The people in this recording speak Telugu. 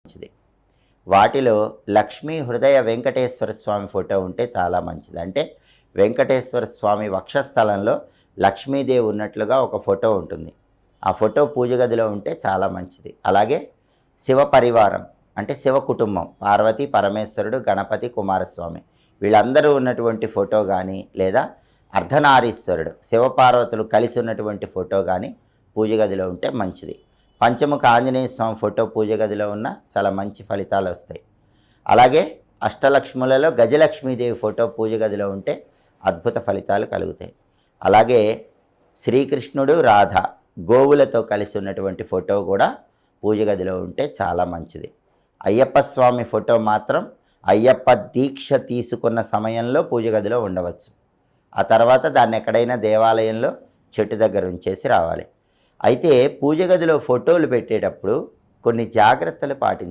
మంచిది. వాటిలో లక్ష్మీ హృదయ వెంకటేశ్వర స్వామి ఫోటో ఉంటే చాలా మంచిది. అంటే వెంకటేశ్వర స్వామి వక్షస్థలంలో లక్ష్మీదేవి ఉన్నట్లుగా ఒక ఫోటో ఉంటుంది. ఆ ఫోటో పూజ గదిలో ఉంటే చాలా మంచిది. అలాగే శివ పరివారం అంటే శివ కుటుంబం, పార్వతి, పరమేశ్వరుడు, గణపతి, కుమారస్వామి వీళ్ళందరూ ఉన్నటువంటి ఫోటో కానీ, లేదా అర్ధనారీశ్వరుడు శివపార్వతులు కలిసి ఉన్నటువంటి ఫోటో కానీ పూజ గదిలో ఉంటే మంచిది. పంచముఖ ఆంజనేయ స్వామి ఫోటో పూజ గదిలో ఉన్న చాలా మంచి ఫలితాలు వస్తాయి. అలాగే అష్టలక్ష్ములలో గజలక్ష్మీదేవి ఫోటో పూజ గదిలో ఉంటే అద్భుత ఫలితాలు కలుగుతాయి. అలాగే శ్రీకృష్ణుడు, రాధ గోవులతో కలిసి ఉన్నటువంటి ఫోటో కూడా పూజ గదిలో ఉంటే చాలా మంచిది. అయ్యప్ప స్వామి ఫోటో మాత్రం అయ్యప్ప దీక్ష తీసుకున్న సమయంలో పూజ గదిలో ఉండవచ్చు. ఆ తర్వాత దాన్ని ఎక్కడైనా దేవాలయంలో చెట్టు దగ్గర ఉంచేసి రావాలి. అయితే పూజ గదిలో ఫోటోలు పెట్టేటప్పుడు కొన్ని జాగ్రత్తలు పాటించాలి.